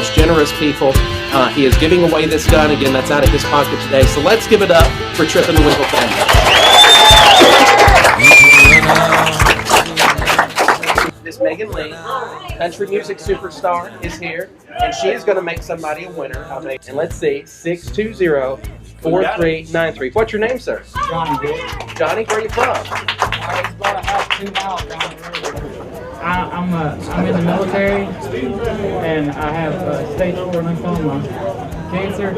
most generous people. He is giving away this gun. Again, that's out of his pocket today. So let's give it up for Tripp and the Winkle family. Miss Megan Lee, country music superstar, is here, and she is going to make somebody a winner. And let's see, 620-4393. What's your name, sir? Johnny. Johnny, where are you from? It's about a half 2 miles down the road. I'm in the military, and I have stage 4 lymphoma, cancer,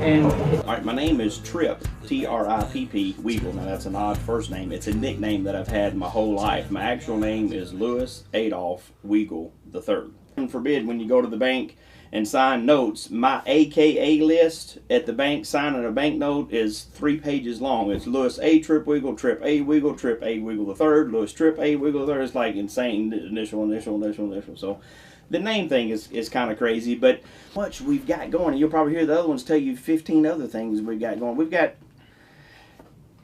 and... All right, my name is Tripp, T-R-I-P-P, Weagle. Now that's an odd first name. It's a nickname that I've had my whole life. My actual name is Louis Adolph Weagle III. Heaven forbid when you go to the bank and sign notes, my AKA list at the bank signing a bank note is 3 pages long. It's Louis A. Tripp Weagle, Tripp A. Weagle, Tripp A. Weagle III, Louis Tripp A. Weagle III. It's like insane, initial. So the name thing is kind of crazy, but much we've got going. And you'll probably hear the other ones tell you 15 other things we've got going. We've got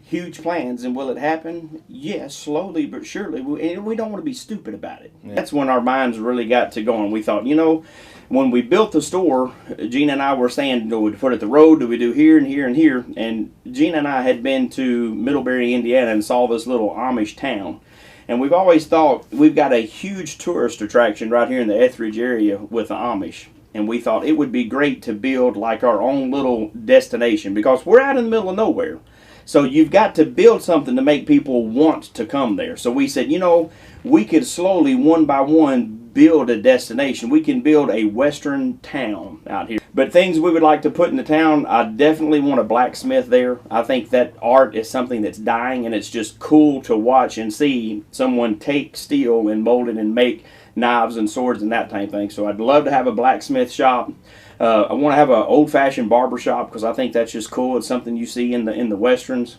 huge plans, and will it happen? Yes, slowly but surely. And we don't want to be stupid about it. Yeah. That's when our minds really got to going. We thought, you know, when we built the store, Gina and I were saying, do we put it at the road? Do we do here and here and here? And Gina and I had been to Middlebury, Indiana, and saw this little Amish town. And we've always thought we've got a huge tourist attraction right here in the Etheridge area with the Amish. And we thought it would be great to build like our own little destination because we're out in the middle of nowhere. So you've got to build something to make people want to come there. So we said, you know, we could slowly, one by one, build a destination. We can build a western town out here. But things we would like to put in the town, I definitely want a blacksmith there. I think that art is something that's dying, and it's just cool to watch and see someone take steel and mold it and make knives and swords and that type of thing. So I'd love to have a blacksmith shop. I want to have an old-fashioned barber shop because I think that's just cool. It's something you see in the westerns.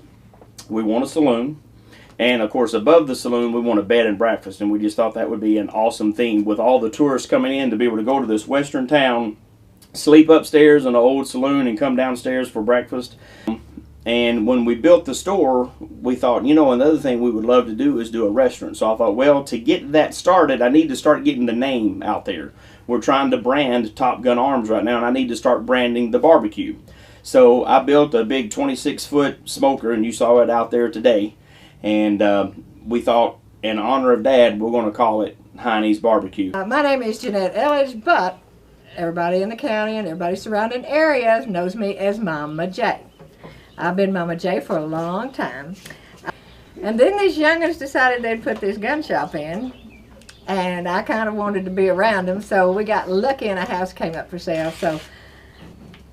We want a saloon. And, of course, above the saloon, we want a bed and breakfast. And we just thought that would be an awesome thing with all the tourists coming in to be able to go to this western town, sleep upstairs in an old saloon, and come downstairs for breakfast. And when we built the store, we thought, you know, another thing we would love to do is do a restaurant. So I thought, well, to get that started, I need to start getting the name out there. We're trying to brand Top Gun Arms right now, and I need to start branding the barbecue. So I built a big 26-foot smoker, and you saw it out there today. And we thought, in honor of Dad, we're going to call it Heine's Barbecue. My name is Jeanette Ellis, but everybody in the county and everybody surrounding areas knows me as Mama J. I've been Mama J for a long time. And then these youngins decided they'd put this gun shop in, and I kind of wanted to be around them, so we got lucky and a house came up for sale. So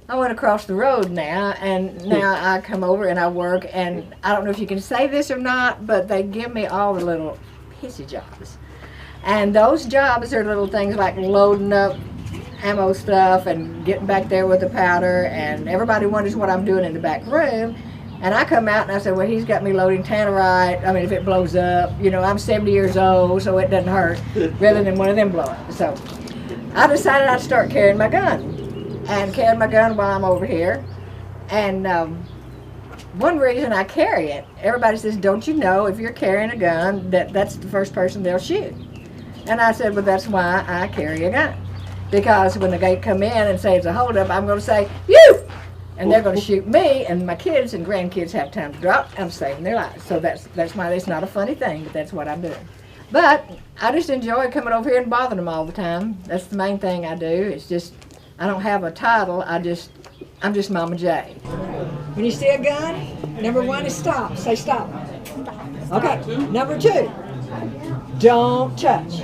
I went across the road now, and now I come over and I work, and I don't know if you can say this or not, but they give me all the little pissy jobs. And those jobs are little things like loading up ammo stuff and getting back there with the powder, and everybody wonders what I'm doing in the back room. And I come out and I said, well, he's got me loading tannerite. I mean, if it blows up, you know, I'm 70 years old, so it doesn't hurt, rather than one of them blow up. So I decided I'd start carrying my gun. And carry my gun while I'm over here. And one reason I carry it, everybody says, don't you know if you're carrying a gun, that's the first person they'll shoot? And I said, well, that's why I carry a gun. Because when they come in and say it's a holdup, I'm going to say, you! And they're going to shoot me, and my kids and grandkids have time to drop. I'm saving their lives. So that's why it's not a funny thing, but that's what I'm doing. But I just enjoy coming over here and bothering them all the time. That's the main thing I do. It's just, I don't have a title, I'm just Mama J. When you see a gun, number 1 is stop. Say stop. Okay, number 2, don't touch.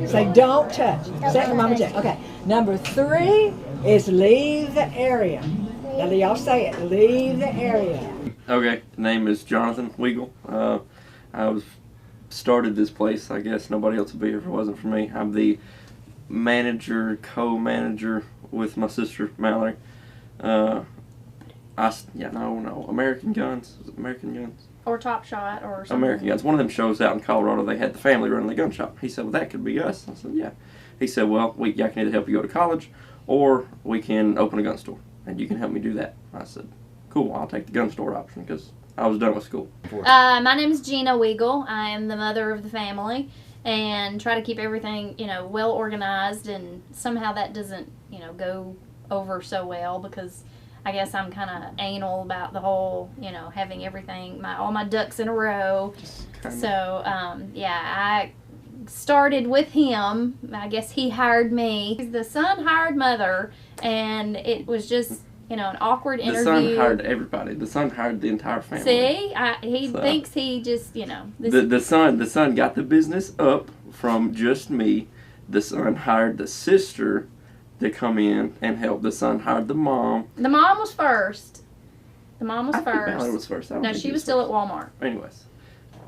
Say don't touch. Say it for Mama J. Okay, number 3 is leave the area. Now do y'all say it, leave the area. Okay, the name is Jonathan Weagle. I started this place. I guess nobody else would be here if it wasn't for me. I'm the manager, co-manager with my sister Mallory. American Guns. Is it American Guns? Or Top Shot or something. American Guns. One of them shows out in Colorado. They had the family running the gun shop. He said, well, that could be us. I said, yeah. He said, well, I can either help you go to college, or we can open a gun store, and you can help me do that. I said, cool, I'll take the gun store option, because I was done with school. My name is Gina Weagle. I am the mother of the family, and try to keep everything, well organized, and somehow that doesn't, go over so well because I guess I'm kind of anal about the whole, having everything, all my ducks in a row. So, I started with him. I guess he hired me. The son hired mother, and it was just, an awkward interview. The son hired everybody. The son hired the entire family. See, he thinks he just, The son got the business up from just me. The son hired the sister to come in and help. The son hired the mom. The mom was first. The mom was I think first. Mallory was first. I don't No, think she he was still first. at Walmart. Anyways.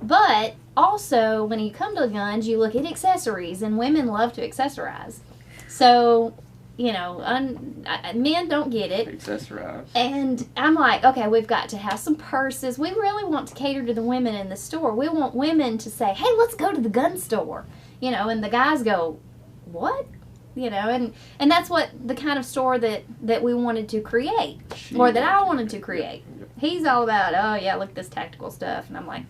But also, when you come to guns, you look at accessories, and women love to accessorize. So, men don't get it. Accessorize. And I'm like, okay, we've got to have some purses. We really want to cater to the women in the store. We want women to say, hey, let's go to the gun store. And the guys go, what? And that's what the kind of store that we wanted to create, or that I wanted to create. Yep. He's all about, oh yeah, look at this tactical stuff, and I'm like,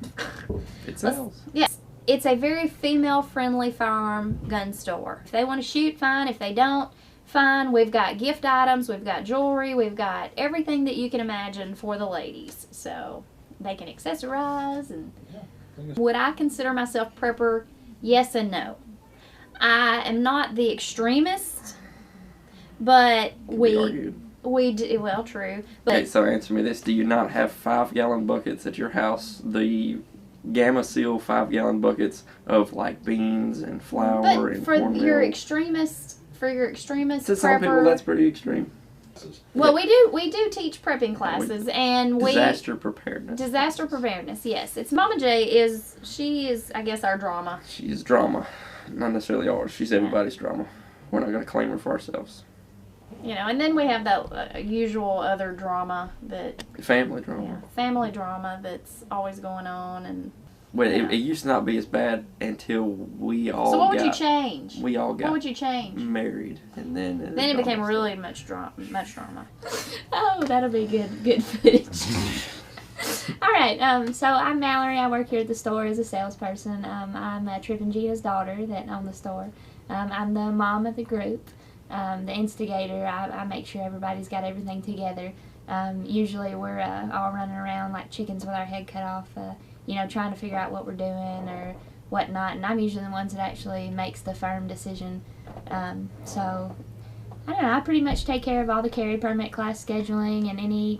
It sells. yes. It's a very female-friendly firearm gun store. If they want to shoot, fine. If they don't, fine. We've got gift items, we've got jewelry, we've got everything that you can imagine for the ladies, so they can accessorize. And would I consider myself prepper? Yes and no. I am not the extremist, but we do, well, true. But Okay, so answer me this. Do you not have 5-gallon buckets at your house? The Gamma Seal 5-gallon buckets of like beans and flour and for cornmeal. your extremist To some prepper, people, that's pretty extreme. well, we do teach prepping classes, and Disaster preparedness. disaster preparedness. Yes, it's Mama J she is I guess our drama. She's drama, not necessarily ours. She's everybody's drama. We're not going to claim her for ourselves. And then we have that usual other drama that Family drama. family drama that's always going on. And Well, it used to not be as bad until we all so, what would got, you change? We all got What would you change? married, and then Then it became really much drama. Oh, that'll be good footage. All right. So I'm Mallory. I work here at the store as a salesperson. I'm Tripp and Gina's daughter that own the store. I'm the mom of the group, the instigator. I make sure everybody's got everything together. Usually we're all running around like chickens with our head cut off, trying to figure out what we're doing or whatnot. And I'm usually the ones that actually makes the firm decision. So I don't know. I pretty much take care of all the carry permit class scheduling and any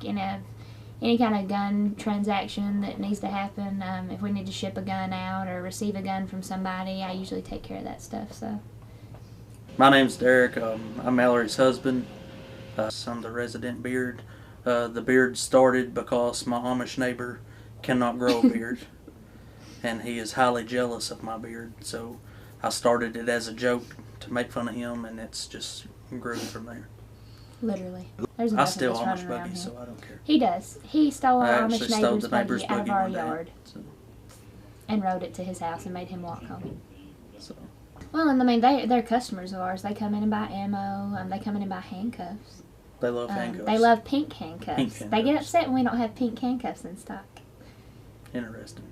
kind of gun transaction that needs to happen. If we need to ship a gun out or receive a gun from somebody, I usually take care of that stuff. So. My name's Derek. I'm Mallory's husband. I'm the resident beard. The beard started because my Amish neighbor cannot grow a beard, and he is highly jealous of my beard. So I started it as a joke to make fun of him, and it's just grew from there. Literally. There's I nothing steal that's running Amish around buggies, here. so I don't care. He does. He stole I our actually Amish stole neighbor's the neighbor's buggy out of buggy our one day. yard So, and rode it to his house and made him walk home. so. Well, and I mean, they're customers of ours. They come in and buy ammo. They come in and buy handcuffs. They love handcuffs. They love pink handcuffs. Pink They get handcuffs. upset when we don't have pink handcuffs in stock. Interesting.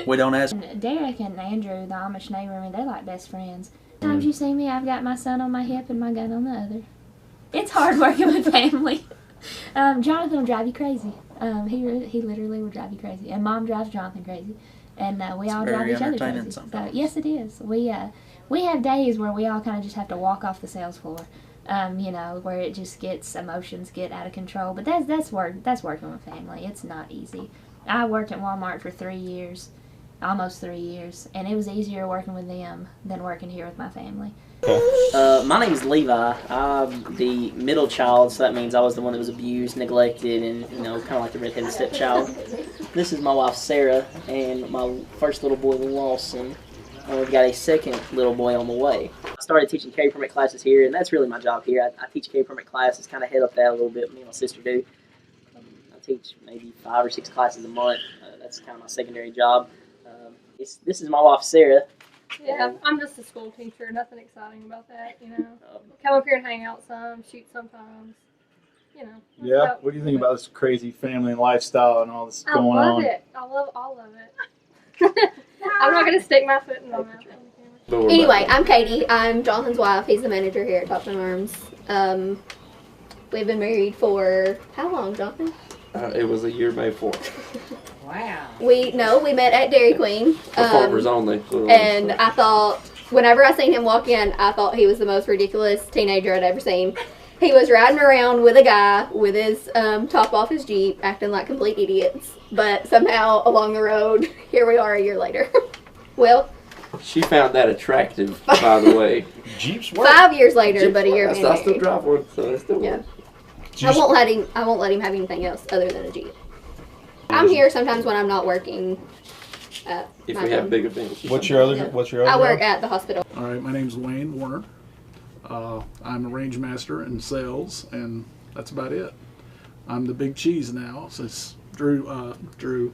We don't ask. And Derek and Andrew, the Amish neighbor, I mean, they're like best friends. Sometimes you see me, I've got my son on my hip and my gun on the other. It's hard working with family. Jonathan will drive you crazy. He literally will drive you crazy. And Mom drives Jonathan crazy. And we all drive very each other entertaining crazy. sometimes. So, yes, it is. We have days where we all kind of just have to walk off the sales floor. Where it just emotions get out of control. But that's working with family. It's not easy. I worked at Walmart for 3 years, almost 3 years, and it was easier working with them than working here with my family. My name's Levi. I'm the middle child, so that means I was the one that was abused, neglected, and kind of like the redheaded stepchild. This is my wife Sarah, and my first little boy Lawson. And we've got a second little boy on the way. I started teaching carry permit classes here, and that's really my job here. I teach carry permit classes, kind of head up that a little bit. Me and my sister do. I teach maybe 5 or 6 classes a month. That's kind of my secondary job. This is my wife Sarah. Yeah, I'm just a school teacher. Nothing exciting about that, Come up here and hang out some, shoot sometimes, Yeah. What do you think about this crazy family and lifestyle and all this going on? I love it. I love all of it. I'm not going to stick my foot in my mouth or anything. Anyway, I'm Katie. I'm Jonathan's wife. He's the manager here at Top Gun Arms. We've been married for how long, Jonathan? It was a year May 4th. Wow. We met at Dairy Queen. Farmers only. And I thought, whenever I seen him walk in, I thought he was the most ridiculous teenager I'd ever seen. He was riding around with a guy with his top off his Jeep, acting like complete idiots. But somehow, along the road, here we are a year later. Well, she found that attractive, by the way. Jeeps work. 5 years later, but a year I married. still drive one, so it's still Yeah. works. I won't let him have anything else other than a Jeep. I'm here sometimes when I'm not working. If we have big events. What's your other I work at the hospital. All right, my name's Wayne Warner. I'm a range master in sales, and that's about it. I'm the big cheese now since Drew,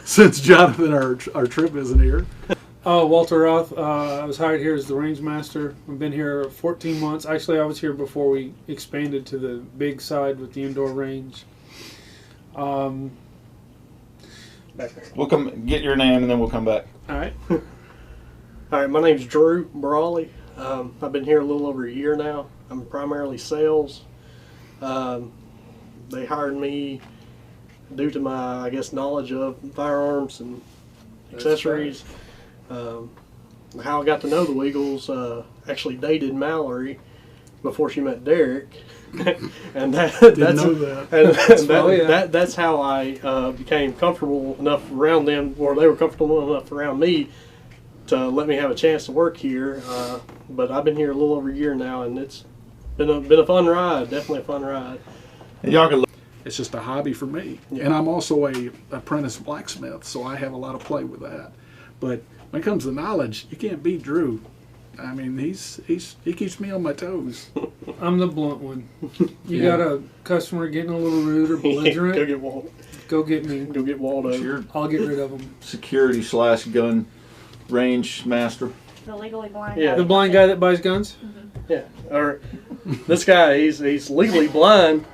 since Jonathan, our trip isn't here. Walter Roth. I was hired here as the range master. I've been here 14 months. Actually, I was here before we expanded to the big side with the indoor range. We'll come get your name and then we'll come back. All right. All right, my name's Drew Brawley. I've been here a little over a year now. I'm primarily sales. They hired me due to my, I guess, knowledge of firearms and accessories. How I got to know the Weagles, actually dated Mallory before she met Derek. And that's how I became comfortable enough around them, or they were comfortable enough around me to let me have a chance to work here. But I've been here a little over a year now, and it's been a fun ride. Definitely a fun ride. It's just a hobby for me, and I'm also a apprentice blacksmith, so I have a lot of play with that. But when it comes to knowledge, you can't beat Drew. I mean, he keeps me on my toes. I'm the blunt one. You got a customer getting a little rude or belligerent? Go get Waldo. Go get me. Go get Waldo. I'll get rid of them. Security / gun range master. The legally blind. Yeah. The blind guy that buys guns. Yeah. Or this guy, he's legally blind.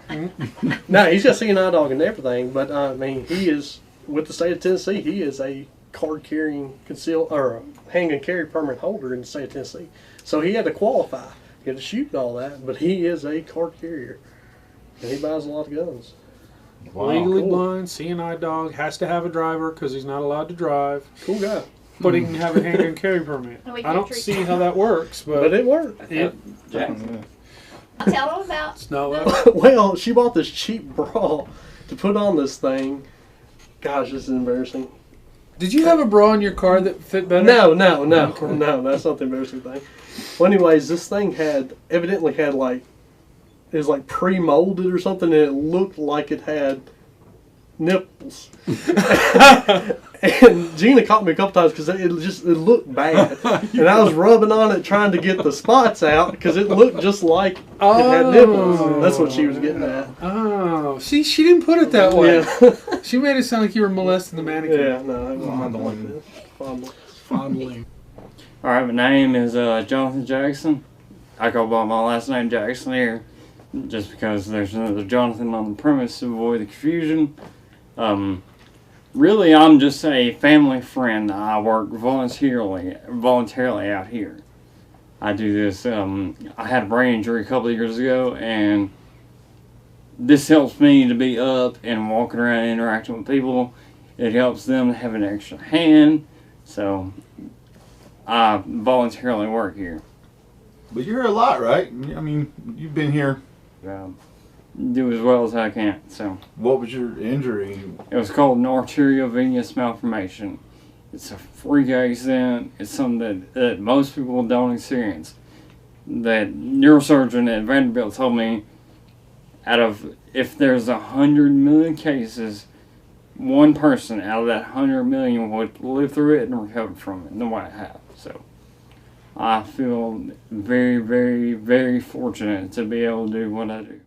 No, he's got seeing eye dog and everything. But I mean, he is with the state of Tennessee. He is a card carrying handgun carry permit holder in the state of Tennessee. So he had to qualify. He had to shoot and all that, but he is a card carrier. And he buys a lot of guns. Wow, Legally cool. blind, seeing eye dog, has to have a driver because he's not allowed to drive. Cool guy. But he can have a handgun carry permit. And we I don't can treat see how that works, but it worked. Jackson. Tell them about. It's not that. Well, she bought this cheap bra to put on this thing. Gosh, this is embarrassing. Did you have a bra in your car that fit better? No, that's not the embarrassing thing. Well, anyways, this thing evidently had it was like pre-molded or something, and it looked like it had nipples. And Gina caught me a couple times because it looked bad, and I was rubbing on it trying to get the spots out because it looked just like it had nipples. That's what she was getting at. Oh, she didn't put it that way. Yeah. She made it sound like you were molesting the mannequin. Yeah, no, it wasn't like that. Fondling. All right, my name is Jonathan Jackson. I go by my last name Jackson here, just because there's another Jonathan on the premise to avoid the confusion. Really, I'm just a family friend. I work voluntarily out here. I do this. I had a brain injury a couple of years ago, and this helps me to be up and walking around and interacting with people. It helps them to have an extra hand. So I voluntarily work here. But you're a lot, right? I mean, you've been here. Do as well as I can. So, what was your injury? It was called an arteriovenous malformation. It's a freak accident. It's something that most people don't experience. That neurosurgeon at Vanderbilt told me, if there's 100 million cases, one person out of that 100 million would live through it and recover from it, the way I have. So, I feel very, very, very fortunate to be able to do what I do.